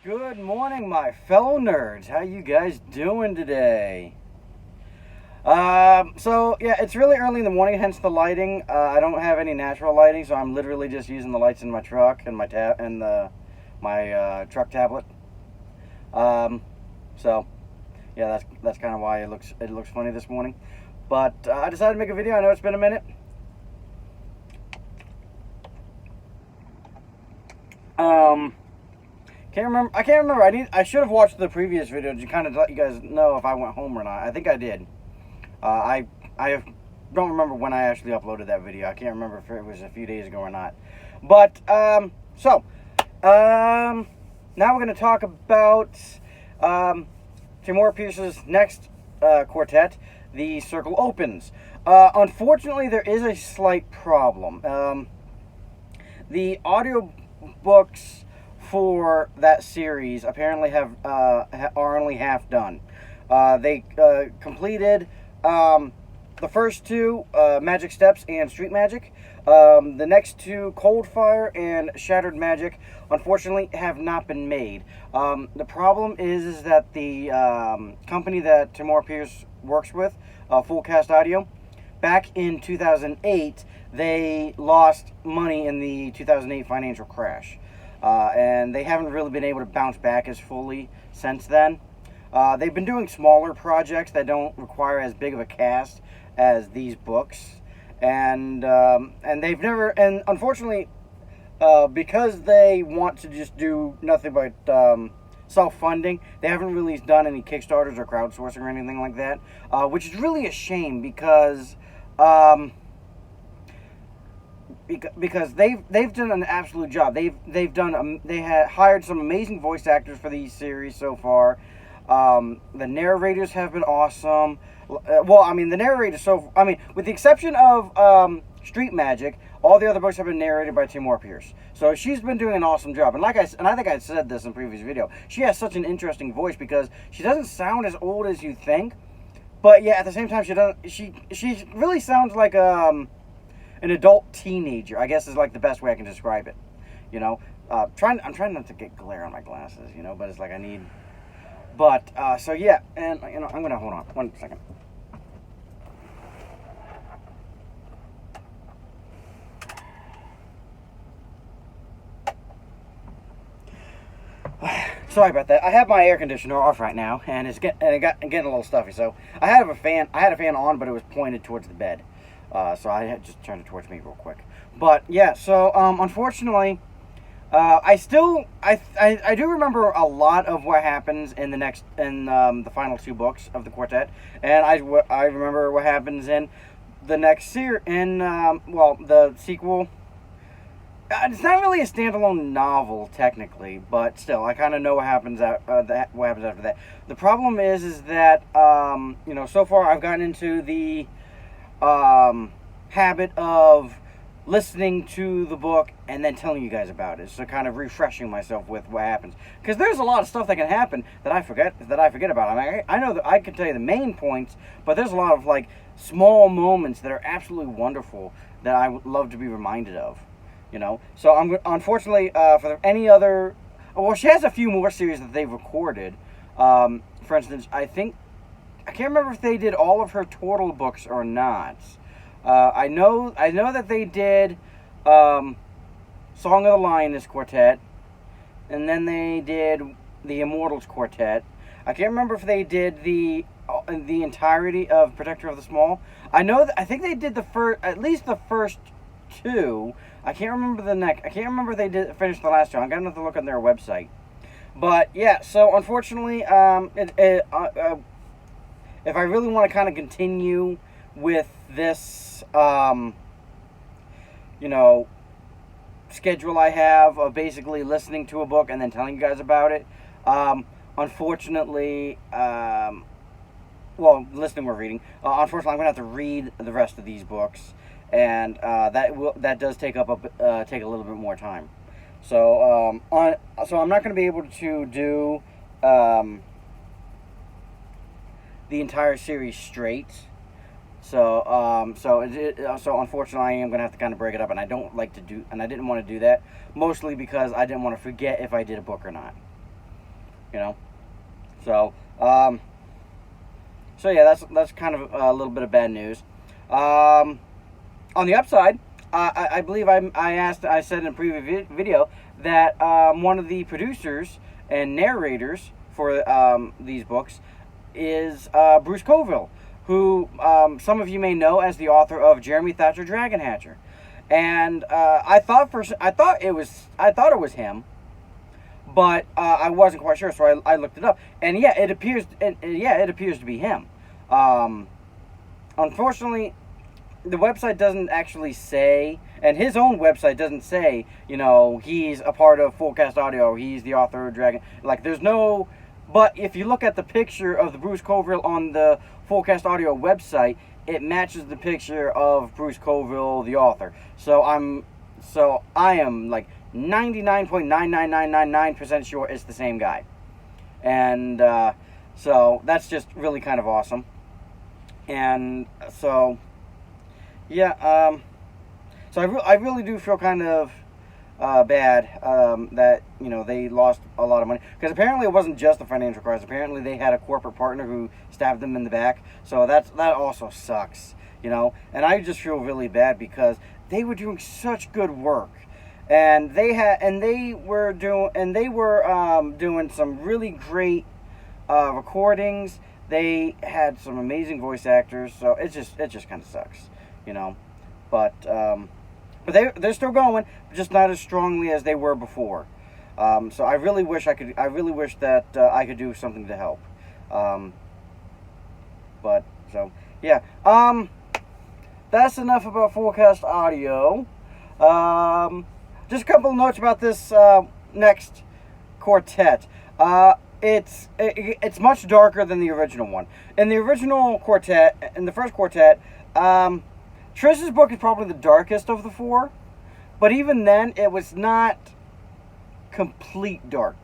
Good morning, my fellow nerds. How you guys doing today? So yeah, it's really early in the morning, hence the lighting. I don't have any natural lighting, so I'm literally just using the lights in my truck and my truck tablet. Um, so yeah, that's kind of why it looks funny this morning. But I decided to make a video. I know it's been a minute. Um, Can't remember. I can't remember. I should have watched the previous video to kind of let you guys know if I went home or not. I think I did. I don't remember when I actually uploaded that video. I can't remember if it was a few days ago or not. But now we're going to talk about Tamora Pierce's next quartet, The Circle Opens. Unfortunately, there is a slight problem. The audio books for that series apparently are only half done. They completed the first two, Magic Steps and Street Magic. The next two, Cold Fire and Shattered Magic, unfortunately have not been made. The problem is that the company that Tamora Pierce works with, Full Cast Audio, back in 2008, they lost money in the 2008 financial crash. And they haven't really been able to bounce back as fully since then. They've been doing smaller projects that don't require as big of a cast as these books, and they've never, and unfortunately, because they want to just do nothing but self-funding, they haven't really done any Kickstarters or crowdsourcing or anything like that, which is really a shame because they've done an absolute job. They had hired some amazing voice actors for these series so far. The narrators have been awesome. The narrators, with the exception of Street Magic, all the other books have been narrated by Tamora Pierce. So she's been doing an awesome job. And I think I said this in a previous video, she has such an interesting voice because she doesn't sound as old as you think, but yeah, at the same time she really sounds like an adult teenager, I guess is like the best way I can describe it. You know, I'm trying not to get glare on my glasses, but it's like I need. But so yeah, and I'm gonna hold on 1 second. Sorry about that. I have my air conditioner off right now, and it's getting a little stuffy. So I had a fan on, but it was pointed towards the bed. So I had just turned it towards me real quick. But yeah, so unfortunately, I do remember a lot of what happens in the final two books of the quartet, and I remember what happens in the next the sequel. It's not really a standalone novel technically, but still, I kind of know what happens after that. The problem is that so far I've gotten into the habit of listening to the book and then telling you guys about it, so kind of refreshing myself with what happens, because there's a lot of stuff that can happen that I forget about. I know that I can tell you the main points, but there's a lot of like small moments that are absolutely wonderful that I would love to be reminded of. So unfortunately, for any other, well, she has a few more series that they've recorded. For instance, I can't remember if they did all of her Turtle books or not. I know that they did Song of the Lioness Quartet, and then they did the Immortals Quartet. I can't remember if they did the entirety of Protector of the Small. I think they did at least the first two. I can't remember the next. I can't remember if they did finish the last two. I'm gonna have to look on their website. But yeah, so unfortunately, if I really want to kind of continue with this, schedule I have of basically listening to a book and then telling you guys about it, unfortunately, listening or reading. Unfortunately, I'm gonna have to read the rest of these books, and that does take a little bit more time. So I'm not going to be able to do the entire series straight. So unfortunately, I am going to have to kind of break it up, and I didn't want to do that, mostly because I didn't want to forget if I did a book or not. you know. So, so yeah, that's kind of a little bit of bad news. On the upside, I believe I said in a previous video that one of the producers and narrators for these books is Bruce Coville, who some of you may know as the author of Jeremy Thatcher Dragon Hatcher. And I thought it was him, but I wasn't quite sure, so I looked it up, and yeah, it appears to be him. Unfortunately, the website doesn't actually say, and his own website doesn't say, he's a part of Fullcast Audio, or he's the author of Dragon. Like, there's no. But if you look at the picture of the Bruce Coville on the Fullcast Audio website, it matches the picture of Bruce Coville, the author. So I am like 99.99999% sure it's the same guy. And so that's just really kind of awesome. And so, yeah, so I really do feel kind of bad that they lost a lot of money, because apparently it wasn't just the financial crisis. Apparently they had a corporate partner who stabbed them in the back, so that also sucks, and I just feel really bad because they were doing such good work, and they were doing some really great recordings. They had some amazing voice actors, so it just kind of sucks, but they're still going, just not as strongly as they were before. So I really wish that I could do something to help. But so yeah. That's enough about Fullcast Audio. Just a couple of notes about this next quartet. It's much darker than the original one. In the original quartet, in the first quartet, Trish's book is probably the darkest of the four, but even then, it was not complete dark,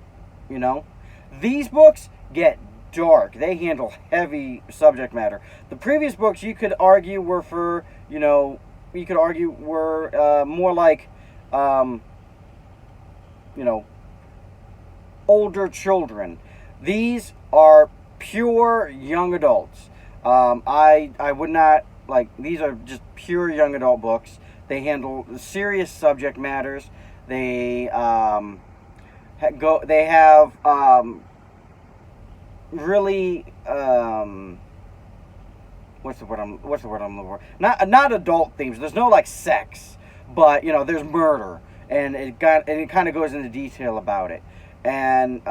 These books get dark. They handle heavy subject matter. The previous books, you could argue, were for, more like, older children. These are pure young adults. I would not. Like, these are just pure young adult books. They handle serious subject matters. They have really what's the word I'm looking for? Not adult themes. There's no like sex, but there's murder, and it kind of goes into detail about it, and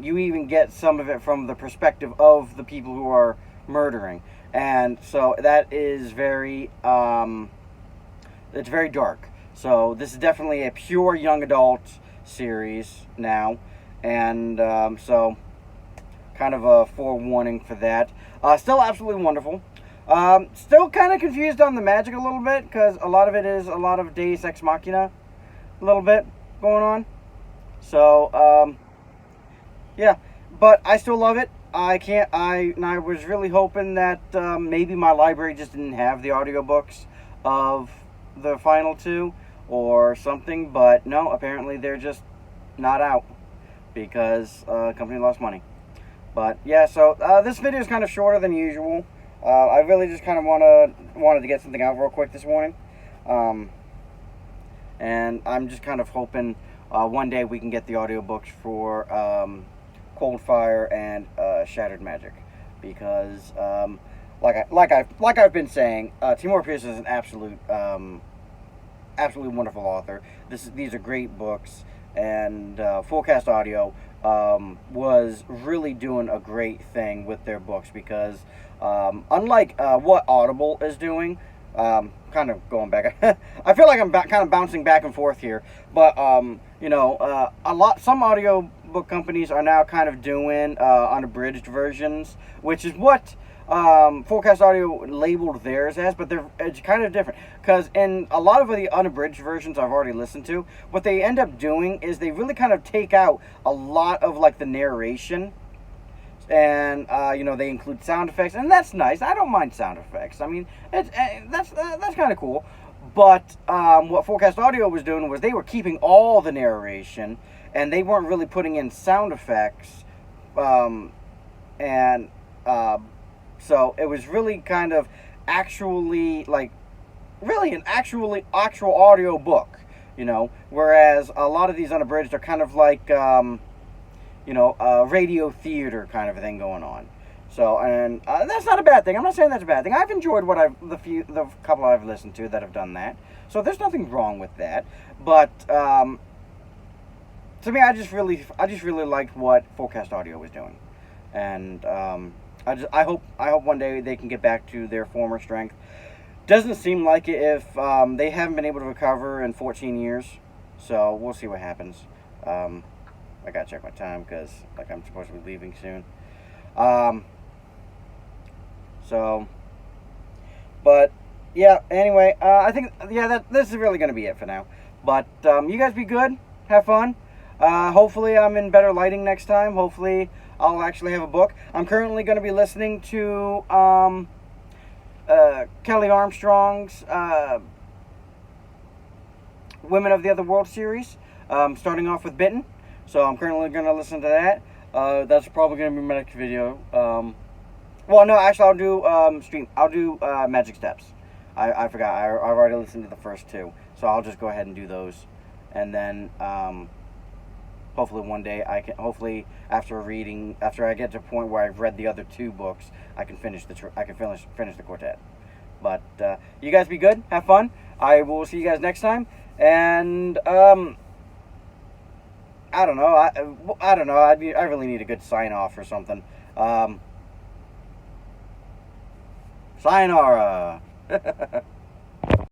you even get some of it from the perspective of the people who are murdering. And so that is very, it's very dark. So this is definitely a pure young adult series now. And so kind of a forewarning for that. Still absolutely wonderful. Still kind of confused on the magic a little bit, because a lot of it is a lot of Deus Ex Machina a little bit going on. So, yeah. But I still love it. I was really hoping that maybe my library just didn't have the audiobooks of the final two or something, but no, apparently they're just not out because the company lost money. But yeah, so this video is kind of shorter than usual. I really just kind of wanted to get something out real quick this morning, and I'm just kind of hoping one day we can get the audiobooks for Cold Fire and Shattered Magic, because like I've been saying, Tamora Pierce is an absolutely wonderful author. These are great books, and Fullcast Audio was really doing a great thing with their books, because unlike what Audible is doing, kind of going back, I feel like I'm kind of bouncing back and forth here, but some audio book companies are now kind of doing unabridged versions, which is what Fullcast Audio labeled theirs as, but it's kind of different, because in a lot of the unabridged versions I've already listened to, what they end up doing is they really kind of take out a lot of like the narration, and they include sound effects, and that's nice. I don't mind sound effects. I mean, that's kind of cool. But what Fullcast Audio was doing was they were keeping all the narration, and they weren't really putting in sound effects and so it was really kind of actually like really an actual audio book, you know. Whereas a lot of these unabridged are kind of like a radio theater kind of a thing going on. So, and that's not a bad thing. I'm not saying that's a bad thing. I've enjoyed the couple I've listened to that have done that. So there's nothing wrong with that. But to me, I just really liked what Forecast Audio was doing, and I hope one day they can get back to their former strength. Doesn't seem like it if they haven't been able to recover in 14 years. So we'll see what happens. I gotta check my time because like I'm supposed to be leaving soon. But yeah. Anyway, I think this is really gonna be it for now. But you guys be good. Have fun. Hopefully I'm in better lighting next time. Hopefully I'll actually have a book. I'm currently going to be listening to Kelly Armstrong's Women of the Other World series, starting off with Bitten. So I'm currently going to listen to that. That's probably going to be my next video. Well, no, actually I'll do I'll do Magic Steps. I forgot. I've already listened to the first two. So I'll just go ahead and do those. And then hopefully one day hopefully after I get to a point where I've read the other two books, I can finish the quartet. But you guys be good, have fun. I will see you guys next time. And I don't know. I don't know. I really need a good sign off or something. Sayonara.